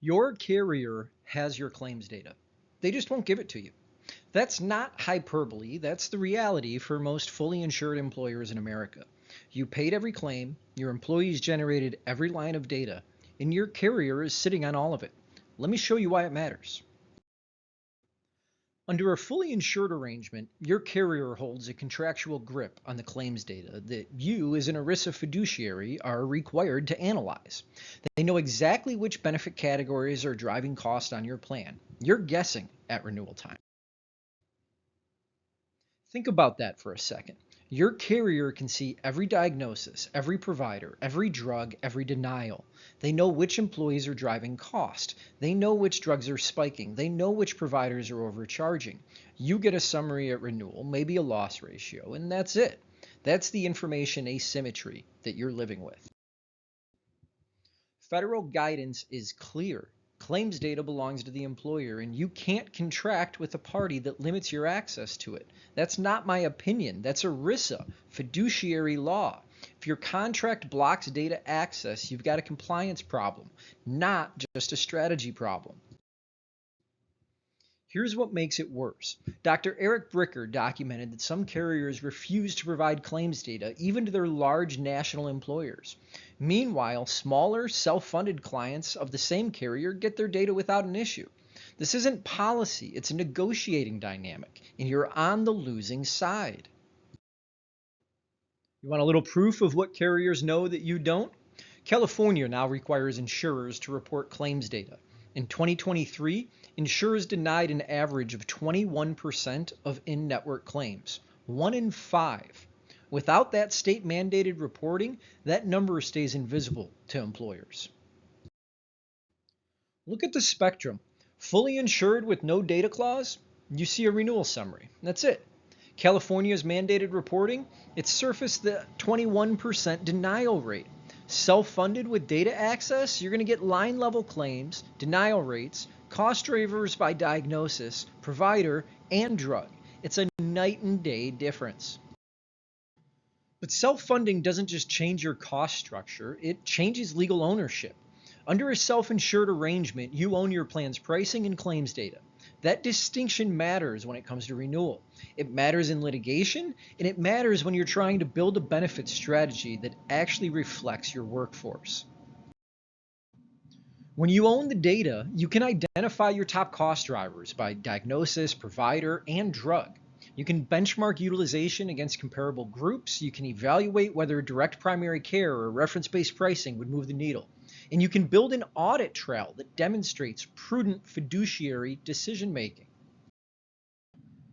Your carrier has your claims data. They just won't give it to you. That's not hyperbole. That's the reality for most fully insured employers in America. You paid every claim, your employees generated every line of data, and your carrier is sitting on all of it. Let me show you why it matters. Under a fully insured arrangement, your carrier holds a contractual grip on the claims data that you, as an ERISA fiduciary, are required to analyze. They know exactly which benefit categories are driving cost on your plan. You're guessing at renewal time. Think about that for a second. Your carrier can see every diagnosis, every provider, every drug, every denial. They know which employees are driving cost. They know which drugs are spiking. They know which providers are overcharging. You get a summary at renewal, maybe a loss ratio, and that's it. That's the information asymmetry that you're living with. Federal guidance is clear. Claims data belongs to the employer, and you can't contract with a party that limits your access to it. That's not my opinion. That's ERISA, fiduciary law. If your contract blocks data access, you've got a compliance problem, not just a strategy problem. Here's what makes it worse. Dr. Eric Bricker documented that some carriers refuse to provide claims data even to their large national employers. Meanwhile, smaller, self-funded clients of the same carrier get their data without an issue. This isn't policy, it's a negotiating dynamic, and you're on the losing side. You want a little proof of what carriers know that you don't? California now requires insurers to report claims data. In 2023, insurers denied an average of 21% of in-network claims, 1 in 5. Without that state-mandated reporting, that number stays invisible to employers. Look at the spectrum. Fully insured with no data clause, you see a renewal summary. That's it. California's mandated reporting, it surfaced the 21% denial rate. Self-funded with data access, you're going to get line-level claims, denial rates, cost drivers by diagnosis, provider, and drug. It's a night and day difference. But self-funding doesn't just change your cost structure, it changes legal ownership. Under a self-insured arrangement, you own your plan's pricing and claims data. That distinction matters when it comes to renewal. It matters in litigation, and it matters when you're trying to build a benefit strategy that actually reflects your workforce. When you own the data, you can identify your top cost drivers by diagnosis, provider, and drug. You can benchmark utilization against comparable groups. You can evaluate whether direct primary care or reference-based pricing would move the needle. And you can build an audit trail that demonstrates prudent fiduciary decision-making.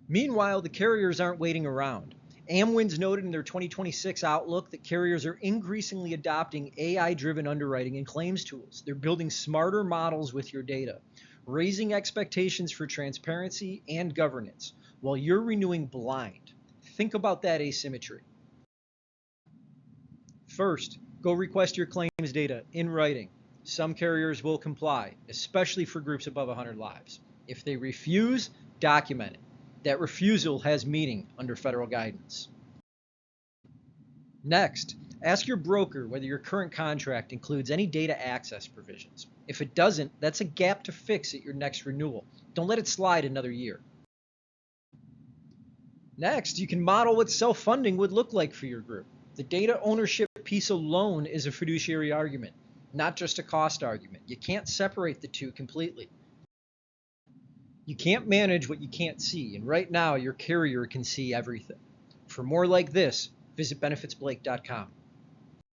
Meanwhile, the carriers aren't waiting around. Amwins noted in their 2026 outlook that carriers are increasingly adopting AI-driven underwriting and claims tools. They're building smarter models with your data, raising expectations for transparency and governance, while you're renewing blind. Think about that asymmetry. First, go request your claims data in writing. Some carriers will comply, especially for groups above 100 lives. If they refuse, document it. That refusal has meaning under federal guidance. Next, ask your broker whether your current contract includes any data access provisions. If it doesn't, that's a gap to fix at your next renewal. Don't let it slide another year. Next, you can model what self-funding would look like for your group. The data ownership piece alone is a fiduciary argument, not just a cost argument. You can't separate the two completely. You can't manage what you can't see, and right now your carrier can see everything. For more like this, visit benefitsblake.com.